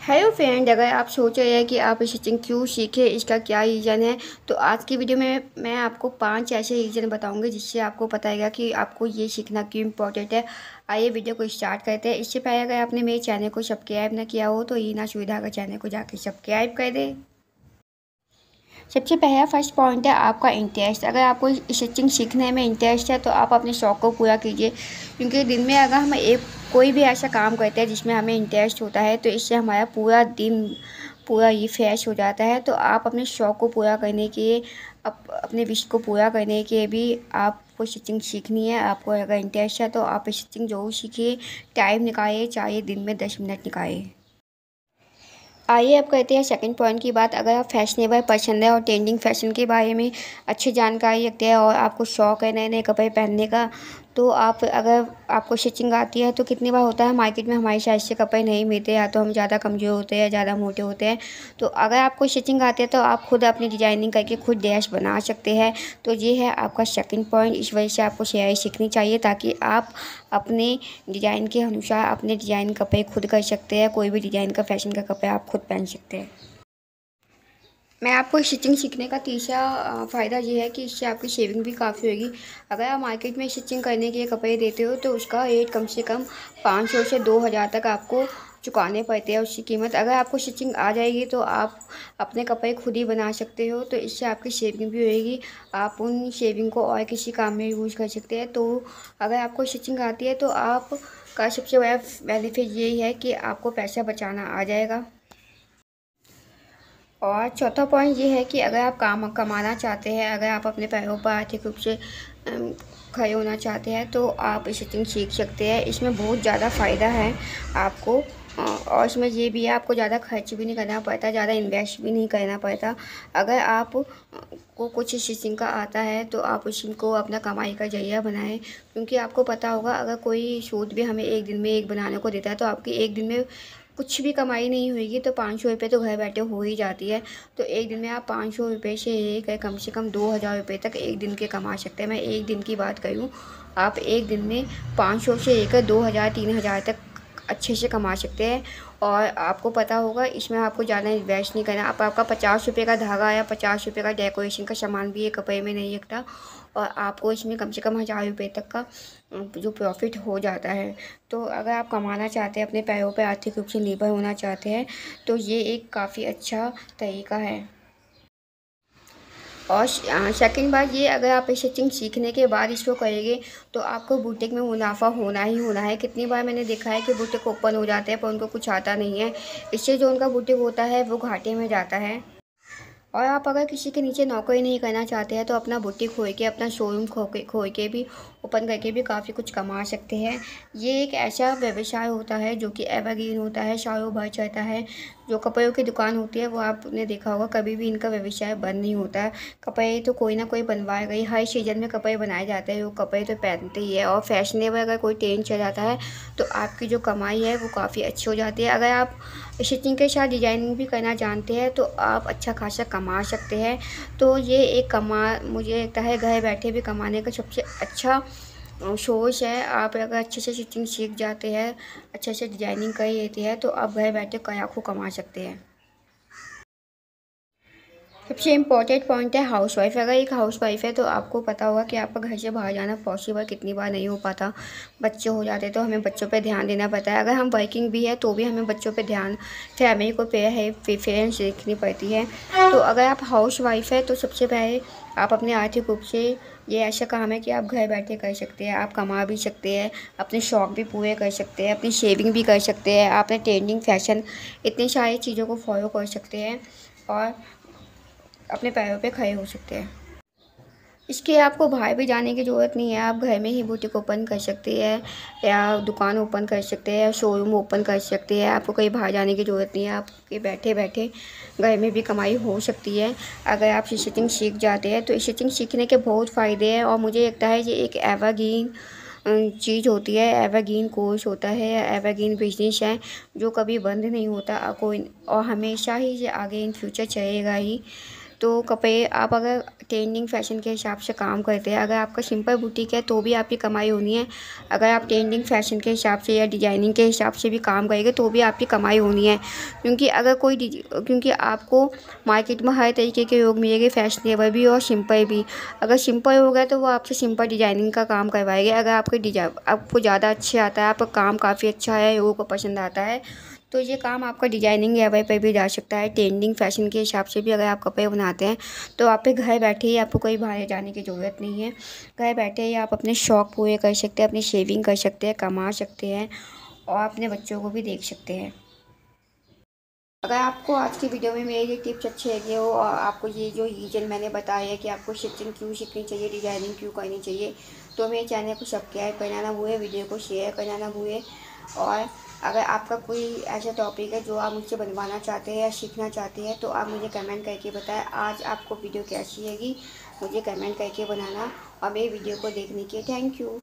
Hello friend, अगर आप सोच रहे हैं कि आप स्टिचिंग क्यों सीखें, इसका क्या रीज़न है, तो आज की वीडियो में मैं आपको 5 ऐसे रीज़न बताऊंगी जिससे आपको पता है कि आपको ये सीखना क्यों इम्पोर्टेंट है। आइए वीडियो को स्टार्ट करते हैं। इससे पहले अगर आपने मेरे चैनल को सब्सक्राइब ना किया हो तो ये ना सुविधा का चैनल को जाकर सब्सक्राइब कर दें। सबसे पहला फर्स्ट पॉइंट है आपका इंटरेस्ट। अगर आपको स्टिचिंग सीखने में इंटरेस्ट है तो आप अपने शौक़ को पूरा कीजिए, क्योंकि दिन में अगर हम कोई भी ऐसा काम करते हैं जिसमें हमें इंटरेस्ट होता है तो इससे हमारा पूरा दिन पूरा रिफ्रेश हो जाता है। तो आप अपने शौक़ को पूरा करने के अपने विश को पूरा करने के भी आपको स्टिचिंग सीखनी है। आपको अगर इंटरेस्ट है तो आप स्टिचिंग ज़रूर सीखिए, टाइम निकालिए, चाहे दिन में 10 मिनट निकालिए। आइए अब करते हैं सेकंड पॉइंट की बात। अगर आप फैशनेबल पसंद है और ट्रेंडिंग फैशन के बारे में अच्छी जानकारी रखते हैं और आपको शौक़ है नए नए कपड़े पहनने का, तो आप अगर आपको स्टिचिंग आती है तो कितनी बार होता है मार्केट में हमारे साइज से कपड़े नहीं मिलते, या तो हम ज़्यादा कमज़ोर होते हैं या ज़्यादा मोटे होते हैं। तो अगर आपको स्टिचिंग आती है तो आप खुद अपनी डिजाइनिंग करके खुद ड्रेस बना सकते हैं। तो ये है आपका सेकंड पॉइंट। इस वजह से आपको सिलाई सीखनी चाहिए ताकि आप अपने डिज़ाइन के अनुसार अपने डिज़ाइन कपड़े खुद कर सकते हैं। कोई भी डिज़ाइन का फैशन का कपड़ा आप खुद पहन सकते हैं। मैं आपको स्टिचिंग सीखने का तीसरा फ़ायदा ये है कि इससे आपकी सेविंग भी काफ़ी होगी। अगर आप मार्केट में स्टिचिंग करने के कपड़े देते हो तो उसका रेट कम से कम 500 से 2000 तक आपको चुकाने पड़ते हैं उसकी कीमत। अगर आपको स्टिचिंग आ जाएगी तो आप अपने कपड़े खुद ही बना सकते हो, तो इससे आपकी सेविंग भी होएगी। आप उन सेविंग को और किसी काम में यूज़ कर सकते हैं। तो अगर आपको स्टिचिंग आती है तो आप का सबसे बड़ा बेनिफिट यही है कि आपको पैसा बचाना आ जाएगा। और चौथा पॉइंट ये है कि अगर आप काम कमाना चाहते हैं, अगर आप अपने पैरों पर आर्थिक रूप से खड़े होना चाहते हैं तो आप स्टिचिंग सीख सकते हैं। इसमें बहुत ज़्यादा फ़ायदा है आपको। और इसमें ये भी है, आपको ज़्यादा खर्च भी नहीं करना पड़ता, ज़्यादा इन्वेस्ट भी नहीं करना पड़ता। अगर आप को कुछ स्टिचिंग का आता है तो आप उसको अपना कमाई का जरिया बनाएं, क्योंकि आपको पता होगा अगर कोई सूट भी हमें एक दिन में एक बनाने को देता है तो आपकी एक दिन में कुछ भी कमाई नहीं होगी, तो 500 रुपये तो घर बैठे हो ही जाती है। तो एक दिन में आप 500 रुपये से लेकर कम से कम 2000 रुपये तक एक दिन के कमा सकते हैं। मैं एक दिन की बात करूँ, आप एक दिन में 500 से लेकर 2000 3000 तक अच्छे से कमा सकते हैं। और आपको पता होगा इसमें आपको ज़्यादा इन्वेस्ट नहीं करना। आपका 50 रुपये का धागा या 50 रुपये का डेकोरेशन का सामान भी एक कपड़े में नहीं लगता, और आपको इसमें कम से कम 1000 रुपये तक का जो प्रॉफिट हो जाता है। तो अगर आप कमाना चाहते हैं, अपने पैरों पर आर्थिक रूप से निर्भर होना चाहते हैं, तो ये एक काफ़ी अच्छा तरीका है। और सेकंड बात ये, अगर आप स्टिचिंग सीखने के बाद इसको करेंगे तो आपको बुटीक में मुनाफा होना ही होना है। कितनी बार मैंने देखा है कि बुटीक ओपन हो जाते हैं पर उनको कुछ आता नहीं है, इससे जो उनका बुटीक होता है वो घाटे में जाता है। और आप अगर किसी के नीचे नौकरी नहीं करना चाहते हैं तो अपना बुटीक खोल के, अपना शोरूम खोल के भी, ओपन करके भी काफ़ी कुछ कमा सकते हैं। ये एक ऐसा व्यवसाय होता है जो कि एवरग्रीन होता है, सालों भर चलता है। जो कपड़ों की दुकान होती है वो आपने देखा होगा, कभी भी इनका व्यवसाय बंद नहीं होता है। कपड़े तो कोई ना कोई बनवाएगा ही, हर सीजन में कपड़े बनाए जाते हैं, वो कपड़े तो पहनते ही है। और फैशनेबल अगर कोई ट्रेंड चल जाता है तो आपकी जो कमाई है वो काफ़ी अच्छी हो जाती है। अगर आप स्टिचिंग के साथ डिजाइनिंग भी करना जानते हैं तो आप अच्छा खासा कमा सकते हैं। तो ये एक मुझे लगता है घर बैठे भी कमाने का सबसे अच्छा सोर्स है। आप अगर अच्छे से स्टिचिंग सीख जाते हैं, अच्छे से डिजाइनिंग कर लेते हैं, तो आप घर बैठे कयाखों कमा सकते हैं। सबसे इम्पोर्टेंट पॉइंट है हाउसवाइफ। अगर एक हाउसवाइफ है तो आपको पता होगा कि आपका घर से बाहर जाना पॉसिबल कितनी बार नहीं हो पाता। बच्चे हो जाते तो हमें बच्चों पे ध्यान देना पड़ता है। अगर हम वर्किंग भी है तो भी हमें बच्चों पे ध्यान, फैमिली को प्रेफरेंस देखनी पड़ती है। तो अगर आप हाउसवाइफ है तो सबसे पहले आप अपने आर्थिक रूप से, ये ऐसा काम है कि आप घर बैठे कर सकते हैं, आप कमा भी सकते हैं, अपने शौक़ भी पूरे कर सकते हैं, अपनी शेविंग भी कर सकते हैं, आपने ट्रेंडिंग फैशन, इतनी सारी चीज़ों को फॉलो कर सकते हैं और अपने पैरों पे खड़े हो सकते हैं। इसके आपको बाहर भी जाने की ज़रूरत नहीं है, आप घर में ही बुटीक ओपन कर सकते हैं, या दुकान ओपन कर सकते हैं, या शोरूम ओपन कर सकते हैं। आपको कहीं बाहर जाने की ज़रूरत नहीं है, आपके बैठे बैठे घर में भी कमाई हो सकती है अगर आप स्टिचिंग सीख जाते हैं। तो स्टिचिंग सीखने के बहुत फ़ायदे हैं, और मुझे लगता है ये एक एवरग्रीन चीज़ होती है, एवरग्रीन कोर्स होता है, एवरग्रीन बिजनेस है जो कभी बंद नहीं होता कोई, और हमेशा ही ये आगे इन फ्यूचर चलेगा ही। तो कपड़े आप अगर ट्रेंडिंग फैशन के हिसाब से काम करते हैं, अगर आपका सिंपल बुटीक है तो भी आपकी कमाई होनी है। अगर आप ट्रेंडिंग फैशन के हिसाब से या डिजाइनिंग के हिसाब से भी काम करेंगे तो भी आपकी कमाई होनी है। क्योंकि आपको मार्केट में हर तरीके के लोग मिलेंगे, फैशनेबल भी और सिंपल भी। अगर सिंपल हो गया तो वो आपसे सिंपल डिजाइनिंग का काम करवाएंगे। अगर आपको ज़्यादा अच्छे आता है, आपका काम काफ़ी अच्छा है, लोगों को पसंद आता है, तो ये काम आपका डिजाइनिंग लेवल पर भी जा सकता है। ट्रेंडिंग फैशन के हिसाब से भी अगर आप कपड़े बनाते हैं तो आप पे घर बैठे ही, आपको कहीं बाहर जाने की ज़रूरत नहीं है। घर बैठे ही आप अपने शौक़ पूरे कर सकते हैं, अपनी शेविंग कर सकते हैं, कमा सकते हैं और अपने बच्चों को भी देख सकते हैं। अगर आपको आज की वीडियो में मेरी टिप्स अच्छी लगी हो और आपको ये जो रीजन मैंने बताया है कि आपको स्टिचिंग क्यों सीखनी चाहिए, डिजाइनिंग क्यों करनी चाहिए, तो मेरे चैनल को सब्सक्राइब करना ना भूलें, वीडियो को शेयर करना ना भूलें। और अगर आपका कोई ऐसा टॉपिक है जो आप मुझसे बनवाना चाहते हैं या सीखना चाहते हैं तो आप मुझे कमेंट करके बताएं। आज आपको वीडियो कैसी लगी मुझे कमेंट करके बनाना। और मेरी वीडियो को देखने के लिए थैंक यू।